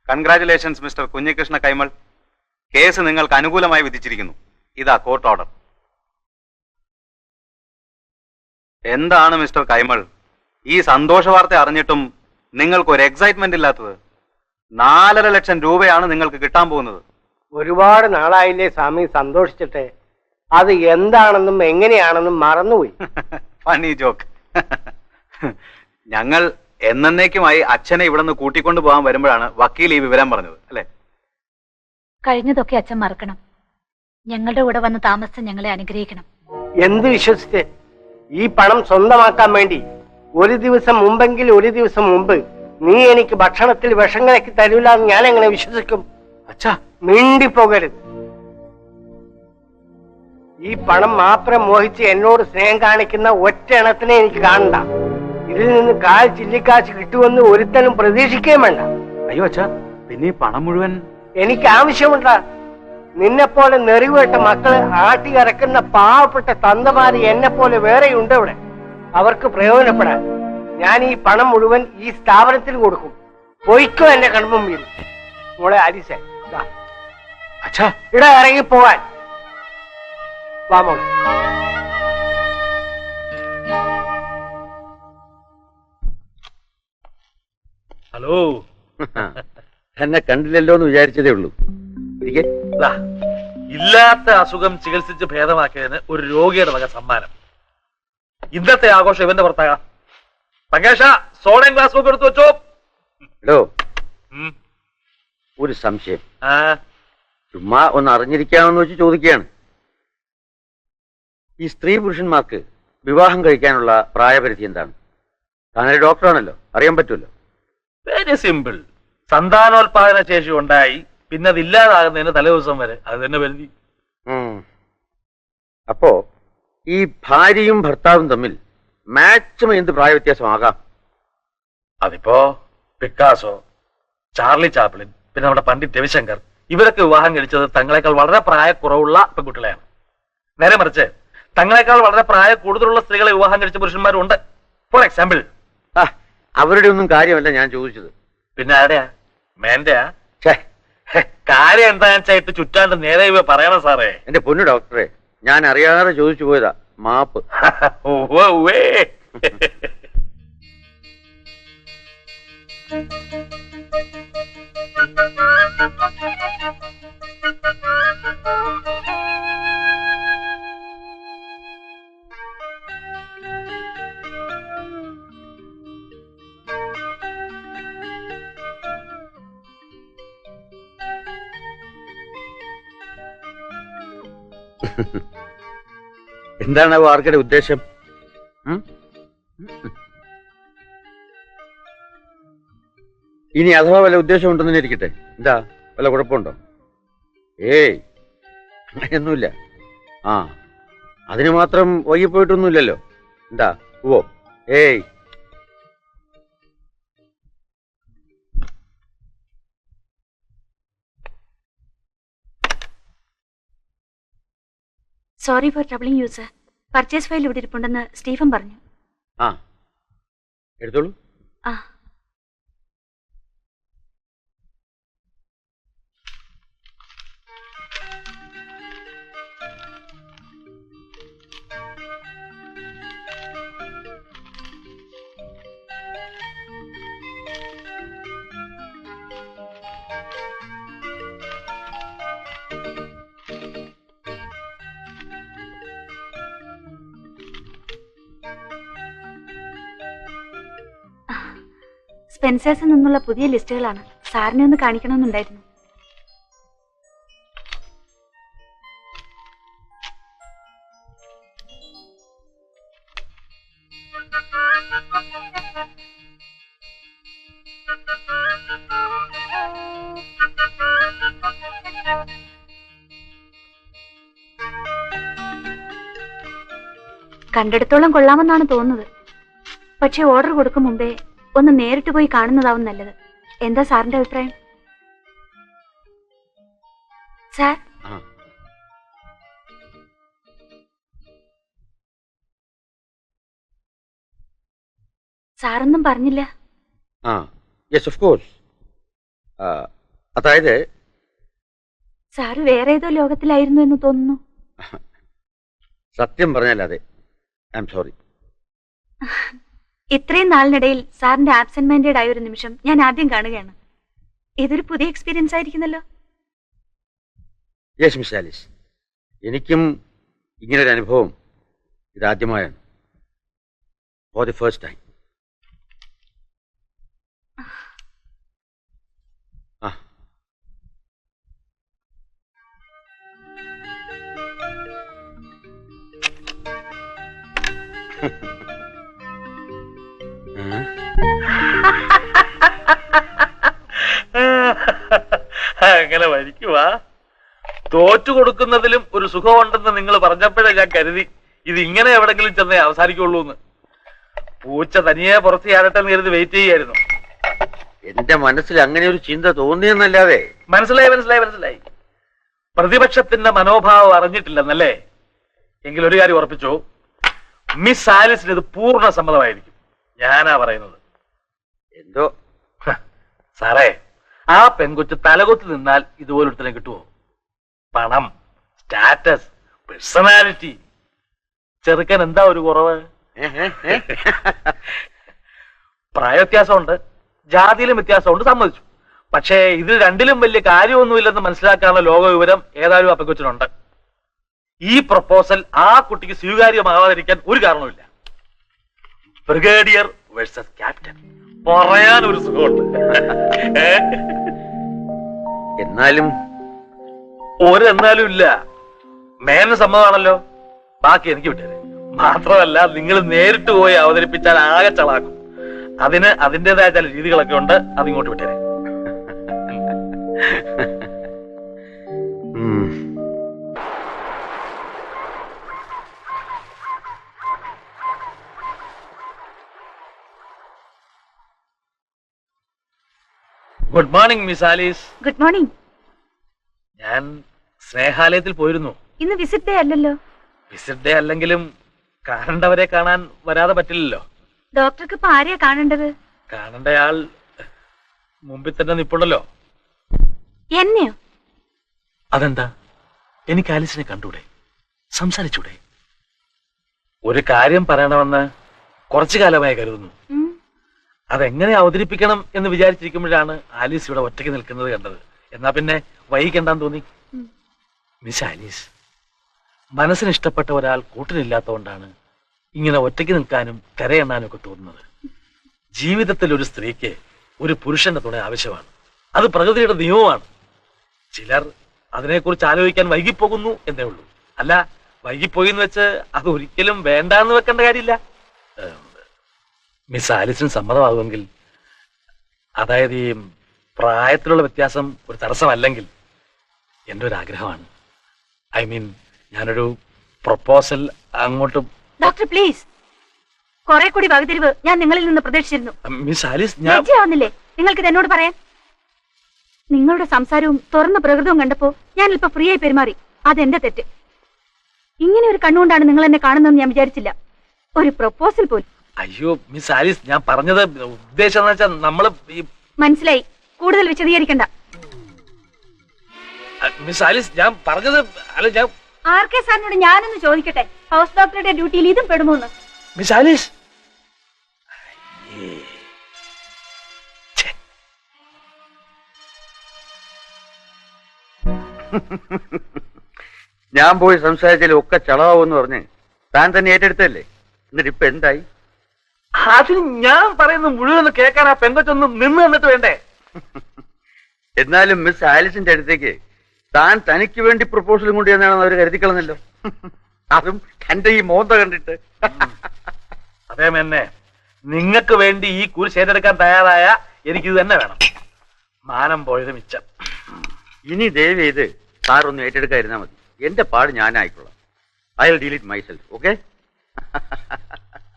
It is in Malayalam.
Congratulations mister Kunhikrishna Kaimal. Case നിങ്ങൾക്ക് അനുകൂലമായി വിധിച്ചിരിക്കുന്നു. ഇതാ കോർട്ട് ഓർഡർ. എന്താണ് മിസ്റ്റർ കൈമൾ, ഈ സന്തോഷ വാർത്ത അറിഞ്ഞിട്ടും നിങ്ങൾക്ക് ഒരു എക്സൈറ്റ്മെന്റ് ഇല്ലാത്തത്? 4.5 ലക്ഷം രൂപയാണ് നിങ്ങൾക്ക് കിട്ടാൻ പോകുന്നത്. ഒരുപാട് നാളായില്ലേ സ്വാമി സന്തോഷിച്ചിട്ട്. അത് എന്താണെന്നും എങ്ങനെയാണെന്നും മറന്നുപോയി. Funny joke. ഞങ്ങൾ എന്നേക്കുമായി അച്ഛനെ ഇവിടെ നിന്ന് കൂട്ടിക്കൊണ്ടു പോകാൻ വരുമ്പോഴാണ് വക്കീൽ ഈ വിവരം പറഞ്ഞത്, അല്ലെ? കഴിഞ്ഞതൊക്കെ അച്ഛൻ മറക്കണം. ഞങ്ങളുടെ കൂടെ വന്ന് താമസിച്ച് ഞങ്ങളെ അനുഗ്രഹിക്കണം. എന്ത് വിശ്വസിച്ച്? ഈ പണം സ്വന്തമാക്കാൻ വേണ്ടി ഒരു ദിവസം മുമ്പ് നീ എനിക്ക് ഭക്ഷണത്തിൽ വിഷം കലക്കി തരൂല എന്ന് ഞാൻ എങ്ങനെ വിശ്വസിക്കും? അച്ഛാ, മിണ്ടിപ്പോകരുത്. ഈ പണം മാത്രം മോഹിച്ച് എന്നോട് സ്നേഹം കാണിക്കുന്ന ഒറ്റ എണ്ണത്തിനെ എനിക്ക് കാണണ്ട. ഇതിൽ നിന്ന് കാൽ ചില്ലിക്കാശ് കിട്ടുമെന്ന് ഒരുത്തനും പ്രതീക്ഷിക്കുകയും വേണ്ട. അയ്യോ അച്ഛാ, പിന്നെ ഈ പണം മുഴുവൻ എനിക്ക് ആവശ്യമുണ്ട. നിന്നെപ്പോലെ നെറിവേട്ട മക്കള് ആട്ടി ഇറക്കുന്ന പാവപ്പെട്ട തന്തമാര് എന്നെ പോലെ വേറെയുണ്ട് ഇവിടെ. അവർക്ക് പ്രയോജനപ്പെടാൻ ഞാൻ ഈ പണം മുഴുവൻ ഈ സ്ഥാപനത്തിൽ കൊടുക്കും. പൊയ്ക്കോ എന്റെ കൺമുമ്പിൽ. മോളെ ആലിസേ, അച്ഛാ, ഇവിടെ ഇറങ്ങിപ്പോവാൻ വാ മോളെ. ഹലോ. എന്നെ കണ്ടില്ലല്ലോ എന്ന് വിചാരിച്ചതേ ഉള്ളൂ. ഇല്ലാത്ത അസുഖം ചികിത്സിച്ച് ഭേദമാക്കിയതിന് ഒരു രോഗിയുടെ വക സമ്മാനം. ഇന്നത്തെ ആഘോഷം ഇവന്റെ പുറത്താകാം. പങ്കേഷ, സോഡയും ഗ്ലാസ് ഒക്കെ എടുത്തു വെച്ചോ. ഹലോ, ഒരു സംശയം. ചുമ്മാ ഒന്ന് അറിഞ്ഞിരിക്കാമെന്ന് വെച്ച് ചോദിക്കുകയാണ്. ഈ സ്ത്രീ പുരുഷന്മാർക്ക് വിവാഹം കഴിക്കാനുള്ള പ്രായപരിധി എന്താണ്? താനൊരു ഡോക്ടറാണല്ലോ, അറിയാൻ പറ്റുമല്ലോ. Very simple. സന്താനോത്പാദന ശേഷി ഉണ്ടായി പിന്നെ അത് ഇല്ലാതാകുന്നതിന് തലേദിവസം വരെ, അത് തന്നെ പരിധി. അപ്പോ ഈ ഭാര്യയും ഭർത്താവും തമ്മിൽ മാക്സിമം എന്ത് പ്രായവ്യത്യാസമാകാം? അതിപ്പോ പിക്കാസോ, ചാർലി ചാപ്ലിൻ, പിന്നെ നമ്മുടെ പണ്ഡിറ്റ് രവിശങ്കർ, ഇവരൊക്കെ വിവാഹം കഴിച്ചത് തങ്ങളെക്കാൾ വളരെ പ്രായക്കുറവുള്ള പെൺകുട്ടികളെയാണ്. നേരെ മറിച്ച് തങ്ങളെക്കാൾ വളരെ പ്രായ കൂടുതലുള്ള സ്ത്രീകളെ വിവാഹം കഴിച്ച പുരുഷന്മാരും ഉണ്ട്. For example. അവരുടെ ഒന്നും കാര്യമല്ല ഞാൻ ചോദിച്ചത്. പിന്നെ ആരുടെയാ? മേന്റെയാ? കാര്യം എന്താണെന്ന് വെച്ചായിട്ട് ചുറ്റാണ്ട് നേരെ പറയണം സാറേ. എന്റെ പൊന്നു ഡോക്ടറെ, ഞാൻ അറിയാതെ ചോദിച്ചു പോയതാ, മാപ്പ്. എന്താണ് ആർക്കയുടെ ഉദ്ദേശം? ഇനി അഥവാ വല്ല ഉദ്ദേശം ഉണ്ടെന്ന് ഇരിക്കട്ടെ. എന്താ, വല്ല കുഴപ്പമുണ്ടോ? ഏയ്, അങ്ങനെയൊന്നുമില്ല. അതിന് മാത്രം വൈകിപ്പോയിട്ടൊന്നുമില്ലല്ലോ. എന്താ? ഓ, ഏയ്. Sorry for troubling you sir. Purchase file ഇവിടെ ഇരിപ്പുണ്ടെന്ന് സ്റ്റീഫൻ പറഞ്ഞു. എടുത്തോളൂ. സ്പെൻസേഴ്സിൽ നിന്നുള്ള പുതിയ ലിസ്റ്റുകളാണ്. സാറിനെ ഒന്ന് കാണിക്കണമെന്നുണ്ടായിരുന്നു. കണ്ടെടുത്തോളം കൊള്ളാമെന്നാണ് തോന്നുന്നത്. പക്ഷെ ഓർഡർ കൊടുക്കും മുമ്പേ ഒന്ന് നേരിട്ട് പോയി കാണുന്നതാവും നല്ലത്. എന്താ സാറിന്റെ അഭിപ്രായം? സാർ, സാറൊന്നും പറഞ്ഞില്ല. Yes of course. അതായത് സാറ് വേറെ ഏതോ ലോകത്തിലായിരുന്നു എന്ന് തോന്നുന്നു. സത്യം പറഞ്ഞാൽ അതെ. I am sorry. ഇത്രയും നാളിനിടയിൽ സാറിന്റെ ആബ്സെന്റ് മൈൻഡഡ് ആയ ഒരു നിമിഷം ഞാൻ ആദ്യം കാണുകയാണ്. ഇതൊരു പുതിയ എക്സ്പീരിയൻസ് ആയിരിക്കുന്നല്ലോ. യെസ് മിസ് ആലിസ്, എനിക്കും ഇങ്ങനൊരു അനുഭവം ഇതാദ്യമായാണ്. For the first time. അങ്ങനെ വരിക്കുവാ. തോറ്റു കൊടുക്കുന്നതിലും ഒരു സുഖമുണ്ടെന്ന് നിങ്ങൾ പറഞ്ഞപ്പോഴേ ഞാൻ കരുതി ഇത് ഇങ്ങനെ എവിടെങ്കിലും ചെന്നേ അവസാനിക്കുള്ളൂ എന്ന്. പൂച്ച തനിയെ പുറത്ത് ചാടട്ടെ എന്ന് കരുതി വെയിറ്റ് ചെയ്യായിരുന്നു. എന്റെ മനസ്സിൽ അങ്ങനെ ഒരു ചിന്ത തോന്നിയെന്നല്ലാതെ. മനസ്സിലായി. പ്രതിപക്ഷത്തിന്റെ മനോഭാവം അറിഞ്ഞിട്ടില്ലെന്നല്ലേ? എങ്കിൽ ഒരു കാര്യം ഉറപ്പിച്ചു, മിസ് ആലിസിന് ഇത് പൂർണ്ണ സമ്മതമായിരിക്കും. ഞാനാ പറയുന്നത്. എന്തോ സാറേ, ആ പെൺകൊച്ച് തലകൊത്ത് നിന്നാൽ ഇതുപോലൊരുത്തനെ കിട്ടുമോ? പണം, സ്റ്റാറ്റസ്, പേഴ്സണാലിറ്റി. ചെറുക്കൻ എന്താ ഒരു കുറവ്? പ്രായ വ്യത്യാസമുണ്ട്, ജാതിയിലും വ്യത്യാസമുണ്ട്, സമ്മതിച്ചു. പക്ഷേ ഇതിൽ രണ്ടിലും വലിയ കാര്യമൊന്നുമില്ലെന്ന് മനസ്സിലാക്കാനുള്ള ലോക വിവരം ഏതായാലും ആ പെൺകൊച്ചിനുണ്ട്. ഈ പ്രപ്പോസൽ ആ കുട്ടിക്ക് സ്വീകാര്യമാവാതിരിക്കാൻ ഒരു കാരണവുമില്ല. ബ്രിഗേഡിയർ വേഴ്സസ് ക്യാപ്റ്റൻ പറയാൻ ഒരു സുഖമുണ്ട്. എന്നാലും ഒരെന്നാലും ഇല്ല. മേന സമ്മതമാണല്ലോ. ബാക്കി എനിക്ക് വിട്ടേരെ. മാത്രമല്ല, നിങ്ങൾ നേരിട്ട് പോയി അവതരിപ്പിച്ചാൽ ആകെ ചളാക്കും. അതിന് അതിൻ്റെതായ ചില രീതികളൊക്കെ ഉണ്ട്. അതിങ്ങോട്ട് വിട്ടേരെ. Good morning miss Alice. Good morning. ഞാൻ സ്നേഹാലയത്തിൽ പോയിരുന്നു. ഇന്ന് വിസിറ്റ് ഡേ അല്ലല്ലോ. വിസിറ്റ് ഡേ അല്ലെങ്കിലും കാണേണ്ടവരെ കാണാൻ വരാതെ പറ്റില്ലല്ലോ. ഡോക്ടർക്ക് ഇപ്പൊ ആരെയാ കാണേണ്ടത്? കാണേണ്ടയാൾ മുമ്പിൽ തന്നെ നിപ്പുണ്ടല്ലോ. എന്നെയോ? അതെന്താ? എനിക്ക് ആലിസിനെ കണ്ടൂടെ? സംസാരിച്ചൂടെ? ഒരു കാര്യം പറയണമെന്ന് കുറച്ചു കാലമായി കരുതുന്നു. അതെങ്ങനെ അവതരിപ്പിക്കണം എന്ന് വിചാരിച്ചിരിക്കുമ്പോഴാണ് ആലീസ് ഇവിടെ ഒറ്റയ്ക്ക് നിൽക്കുന്നത് കണ്ടത്. എന്നാ പിന്നെ വൈകിക്കണ്ടാന്ന് തോന്നി. മിസ് ആലീസ്, മനസ്സിന് ഇഷ്ടപ്പെട്ട ഒരാൾ കൂട്ടിനില്ലാത്തതുകൊണ്ടാണ് ഇങ്ങനെ ഒറ്റയ്ക്ക് നിൽക്കാനും കരയെണ്ണാനും ഒക്കെ തോന്നുന്നത്. ജീവിതത്തിൽ ഒരു സ്ത്രീക്ക് ഒരു പുരുഷന്റെ തുണ ആവശ്യമാണ്. അത് പ്രകൃതിയുടെ നിയമമാണ്. ചിലർ അതിനെക്കുറിച്ച് ആലോചിക്കാൻ വൈകിപ്പോകുന്നു എന്നേ ഉള്ളൂ. അല്ല, വൈകിപ്പോയി എന്ന് വെച്ച് അത് ഒരിക്കലും വേണ്ടാന്ന് വെക്കേണ്ട കാര്യമില്ല. മിസ് ആലിസിന് സമ്മതമാകുമെങ്കിൽ, അതായത് ഈ പ്രായത്തിലുള്ള വ്യത്യാസം ഒരു തടസ്സമല്ലെങ്കിൽ, എൻ്റെ ഒരു ആഗ്രഹമാണ്. ഐ മീൻ, ഞാനൊരു പ്രപ്പോസൽ അങ്ങോട്ട്. ഡോക്ടർ പ്ലീസ്, കുറെ കൂടി വകതിരിവ് ഞാൻ നിങ്ങളിൽ നിന്ന് പ്രതീക്ഷിച്ചിരുന്നു. മിസ് ആലിസ്, ഞാൻ ലജ്ജയാവുന്നില്ലേ നിങ്ങൾക്കിത് എന്നോട് പറയാൻ? നിങ്ങളുടെ സംസാരവും തുറന്ന പ്രകൃതവും കണ്ടപ്പോ ഞാൻ ഇപ്പൊ ഫ്രീ ആയി പെരുമാറി. അതെന്റെ തെറ്റ്. ഇങ്ങനെ ഒരു കണ്ണുകൊണ്ടാണ് നിങ്ങൾ എന്നെ കാണുന്നതെന്ന് ഞാൻ വിചാരിച്ചില്ല. ഒരു പ്രപ്പോസൽ പോലും. അയ്യോ മിസ് ആലിസ്, ഞാൻ പറഞ്ഞത് ഉദ്ദേശം എന്ന് വെച്ചാൽ നമ്മള് മനസ്സിലായി. കൂടുതൽ വിശദീകരിക്കണ്ട. മിസ് ആലിസ്, ഞാൻ പറഞ്ഞത് അല്ല. ഞാൻ ആർ കെ സാറിനോട് ഞാനൊന്ന് ചോദിക്കട്ടെ, ഹൗസ് ഡോക്ടറുടെ ഡ്യൂട്ടിയിൽ ഇതും പെടുമോന്ന്? മിസ് ആലിസ്, ഞാൻ പോയി സംസാരിച്ചാലും ഒക്കെ ചളാവെന്ന് പറഞ്ഞ് താൻ തന്നെ ഏറ്റെടുത്തല്ലേ. എന്നിട്ട് ഇപ്പൊ എന്തായി? അതിന് ഞാൻ പറയുന്നത് മുഴുവൻ കേൾക്കാൻ ആ പെങ്കൊച്ചൊന്നും നിന്ന് തന്നിട്ട് വേണ്ടേ? എന്നാലും മിസ് ആലിസിന്റെ അടുത്തേക്ക് താൻ തനിക്ക് വേണ്ടി പ്രപ്പോസലും കൊണ്ട് എന്നാണെന്ന് അവർ കരുതിക്കളഞ്ഞല്ലോ. അതും തന്റെ ഈ മോന്ത കണ്ടിട്ട്. അതേ മെന്നെ, നിങ്ങൾക്ക് വേണ്ടി ഈ കുരിശ് ഏറ്റെടുക്കാൻ തയ്യാറായ എനിക്കിത് തന്നെ വേണം. മാനം പോയത് മിച്ചം. ഇനി ദയവ് ചെയ്ത് സാറൊന്ന് ഏറ്റെടുക്കാതിരുന്നാൽ മതി. എന്റെ പാട് ഞാനായിക്കൊള്ളാം. I will deal it myself. Okay?